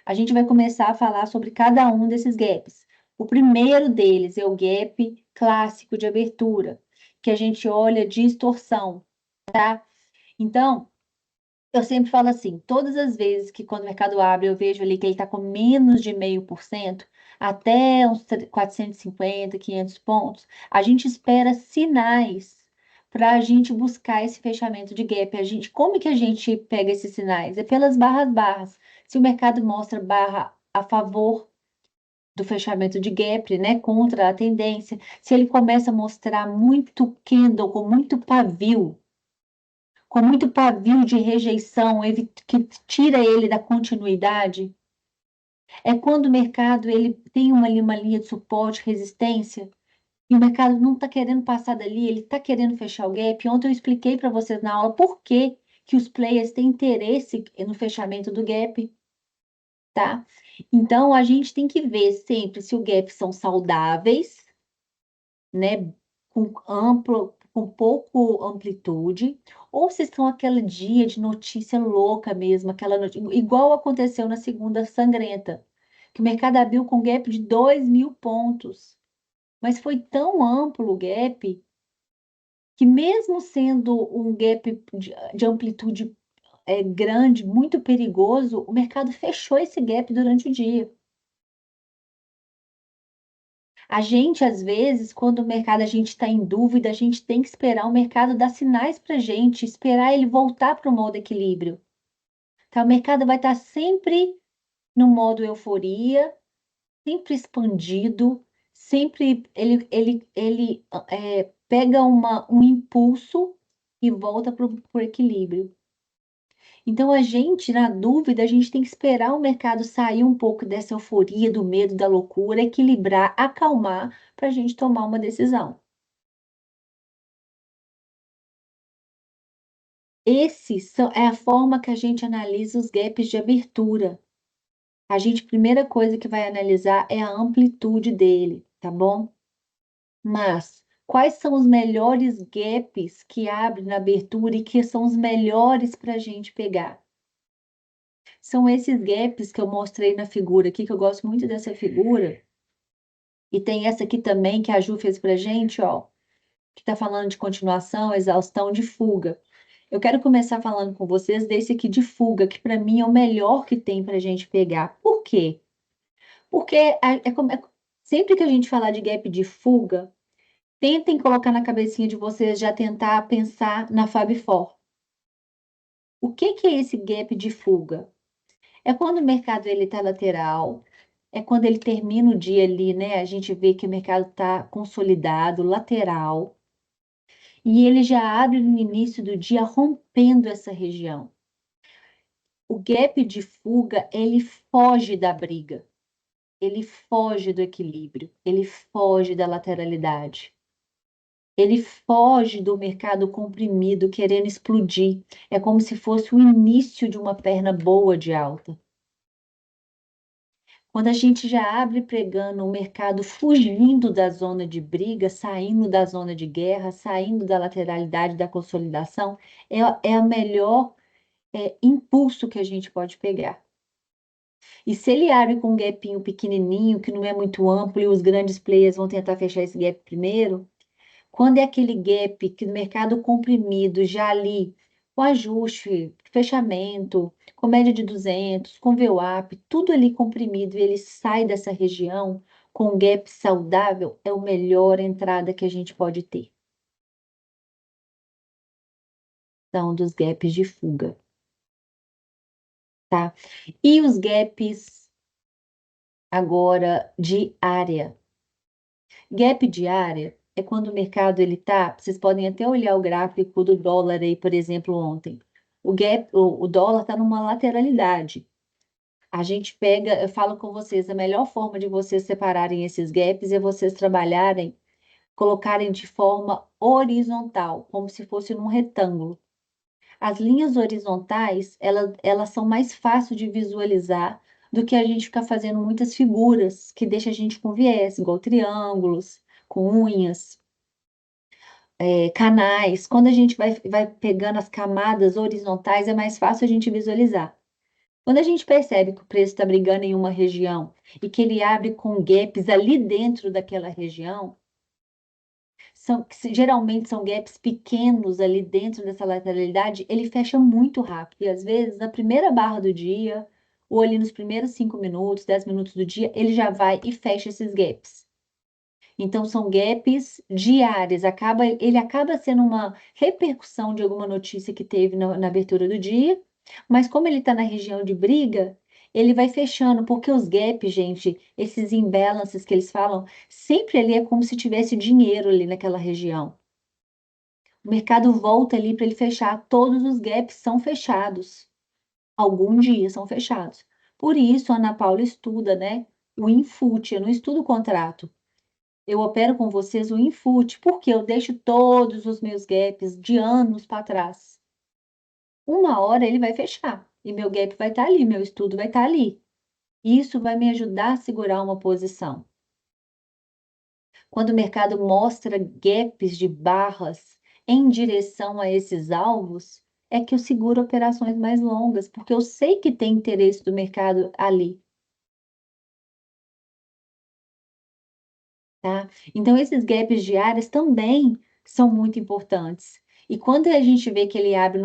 A gente vai começar a falar sobre cada um desses gaps. O primeiro deles é o gap clássico de abertura, que a gente olha distorção, tá? Então, eu sempre falo assim, todas as vezes que quando o mercado abre, eu vejo ali que ele está com menos de 0,5%, até uns 450, 500 pontos, a gente espera sinais para a gente buscar esse fechamento de gap. Como que a gente pega esses sinais? É pelas barras. Se o mercado mostra barra a favor do fechamento de gap, né, contra a tendência, se ele começa a mostrar muito candle, com muito pavio de rejeição, que tira ele da continuidade, é quando o mercado ele tem uma linha de suporte, resistência, e o mercado não está querendo passar dali, ele está querendo fechar o gap. Ontem eu expliquei para vocês na aula por que que os players têm interesse no fechamento do gap, tá? Então, a gente tem que ver sempre se o gap são saudáveis, né, com pouco amplitude, ou se são aquele dia de notícia louca mesmo, igual aconteceu na segunda sangrenta, que o mercado abriu com gap de 2.000 pontos, mas foi tão amplo o gap que mesmo sendo um gap de amplitude grande, muito perigoso, o mercado fechou esse gap durante o dia. A gente, às vezes, quando o mercado a gente está em dúvida, a gente tem que esperar o mercado dar sinais para a gente, esperar ele voltar para o modo equilíbrio. Tá? O mercado vai estar sempre no modo euforia, sempre expandido, sempre ele pega um impulso e volta para o equilíbrio. Então, a gente, na dúvida, a gente tem que esperar o mercado sair um pouco dessa euforia, do medo, da loucura, equilibrar, acalmar, para a gente tomar uma decisão. É a forma que a gente analisa os gaps de abertura. Primeira coisa que vai analisar é a amplitude dele, tá bom? Mas quais são os melhores gaps que abrem na abertura e que são os melhores para a gente pegar? São esses gaps que eu mostrei na figura aqui, que eu gosto muito dessa figura. E tem essa aqui também que a Ju fez pra gente, ó, que está falando de continuação, exaustão de fuga. Eu quero começar falando com vocês desse aqui de fuga, que para mim é o melhor que tem para a gente pegar. Por quê? Porque sempre que a gente falar de gap de fuga, tentem colocar na cabecinha de vocês já tentar pensar na Fab Four. O que é esse gap de fuga? É quando o mercado ele está lateral, é quando ele termina o dia ali, né? A gente vê que o mercado está consolidado, lateral, e ele já abre no início do dia rompendo essa região. O gap de fuga, ele foge da briga, ele foge do equilíbrio, ele foge da lateralidade, ele foge do mercado comprimido querendo explodir. É como se fosse o início de uma perna boa de alta. Quando a gente já abre pregando o mercado fugindo da zona de briga, saindo da zona de guerra, saindo da lateralidade da consolidação, é o melhor impulso que a gente pode pegar. E se ele abre com um gapinho pequenininho, que não é muito amplo, e os grandes players vão tentar fechar esse gap primeiro, quando é aquele gap que no mercado comprimido, já ali, com ajuste, fechamento, com média de 200, com VWAP, tudo ali comprimido, e ele sai dessa região com um gap saudável, é a melhor entrada que a gente pode ter. São dos gaps de fuga, tá? E os gaps agora de área. Gap de área é quando o mercado ele tá, vocês podem até olhar o gráfico do dólar aí, por exemplo, ontem. O dólar está numa lateralidade. A gente pega, eu falo com vocês, a melhor forma de vocês separarem esses gaps é vocês trabalharem, colocarem de forma horizontal, como se fosse num retângulo. As linhas horizontais, elas são mais fáceis de visualizar do que a gente ficar fazendo muitas figuras que deixa a gente com viés, igual triângulos, com unhas, canais. Quando a gente vai pegando as camadas horizontais, é mais fácil a gente visualizar. Quando a gente percebe que o preço está brigando em uma região e que ele abre com gaps ali dentro daquela região, geralmente são gaps pequenos ali dentro dessa lateralidade, ele fecha muito rápido. E às vezes, na primeira barra do dia, ou ali nos primeiros 5 minutos, 10 minutos do dia, ele já vai e fecha esses gaps. Então, são gaps diários, ele acaba sendo uma repercussão de alguma notícia que teve na abertura do dia, mas como ele está na região de briga, ele vai fechando, porque os gaps, gente, esses imbalances que eles falam, sempre ali é como se tivesse dinheiro ali naquela região. O mercado volta ali para ele fechar, todos os gaps são fechados. Algum dia são fechados. Por isso, a Ana Paula estuda, né? O infoot, eu não estudo o contrato. Eu opero com vocês o infoot, porque eu deixo todos os meus gaps de anos para trás. Uma hora ele vai fechar e meu gap vai estar ali, meu estudo vai estar ali. Isso vai me ajudar a segurar uma posição. Quando o mercado mostra gaps de barras em direção a esses alvos, é que eu seguro operações mais longas, porque eu sei que tem interesse do mercado ali, tá? Então, esses gaps diários também são muito importantes. E quando a gente vê que ele abre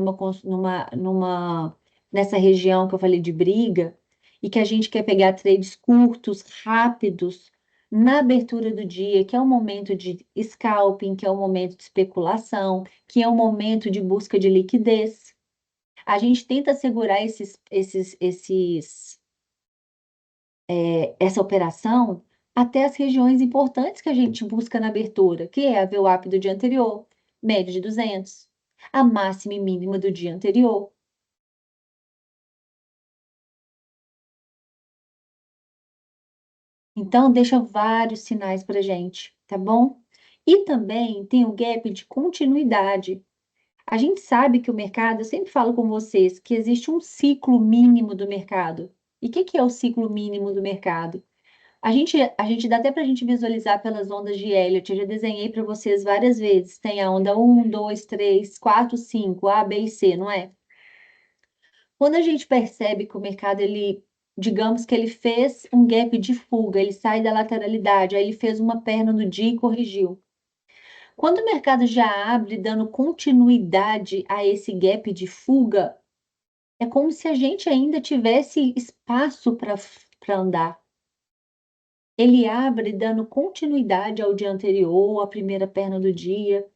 nessa região que eu falei de briga, e que a gente quer pegar trades curtos, rápidos, na abertura do dia, que é o momento de scalping, que é o momento de especulação, que é o momento de busca de liquidez, a gente tenta segurar essa operação até as regiões importantes que a gente busca na abertura, que é a VWAP do dia anterior, média de 200, a máxima e mínima do dia anterior. Então, deixa vários sinais para a gente, tá bom? E também tem o gap de continuidade. A gente sabe que o mercado, eu sempre falo com vocês, que existe um ciclo mínimo do mercado. E o que é o ciclo mínimo do mercado? A gente dá até para a gente visualizar pelas ondas de Elliott. Eu já desenhei para vocês várias vezes. Tem a onda 1, 2, 3, 4, 5, A, B e C, não é? Quando a gente percebe que o mercado, digamos que ele fez um gap de fuga, ele sai da lateralidade, aí ele fez uma perna no dia e corrigiu. Quando o mercado já abre dando continuidade a esse gap de fuga, é como se a gente ainda tivesse espaço para andar. Ele abre dando continuidade ao dia anterior, à primeira perna do dia.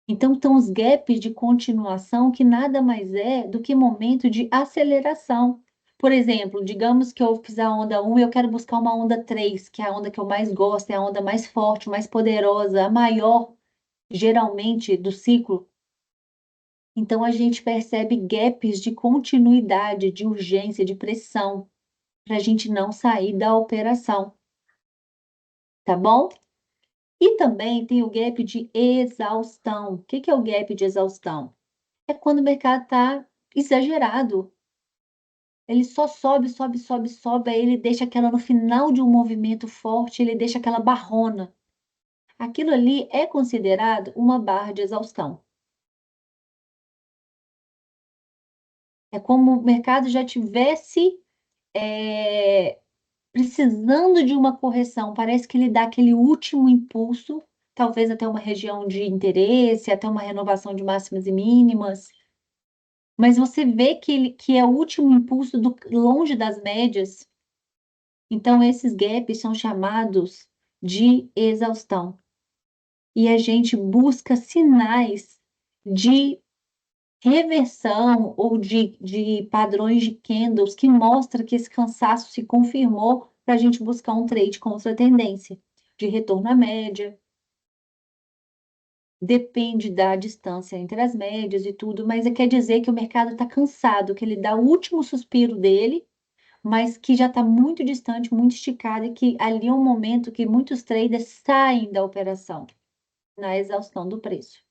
Então, estão os gaps de continuação, que nada mais é do que momento de aceleração. Por exemplo, digamos que eu fiz a onda 1 e eu quero buscar uma onda 3, que é a onda que eu mais gosto, é a onda mais forte, mais poderosa, a maior, geralmente, do ciclo. Então, a gente percebe gaps de continuidade, de urgência, de pressão, para a gente não sair da operação. Tá bom? E também tem o gap de exaustão. O que é o gap de exaustão? É quando o mercado está exagerado. Ele só sobe, sobe, sobe, sobe, aí ele deixa aquela no final de um movimento forte, ele deixa aquela barrona. Aquilo ali é considerado uma barra de exaustão. É como o mercado já tivesse precisando de uma correção. Parece que ele dá aquele último impulso, talvez até uma região de interesse, até uma renovação de máximas e mínimas. Mas você vê que é o último impulso longe das médias. Então, esses gaps são chamados de exaustão. E a gente busca sinais de reversão ou de padrões de candles que mostram que esse cansaço se confirmou para a gente buscar um trade contra a tendência, de retorno à média. Depende da distância entre as médias e tudo, mas quer dizer que o mercado está cansado, que ele dá o último suspiro dele, mas que já está muito distante, muito esticado, e que ali é um momento que muitos traders saem da operação, na exaustão do preço.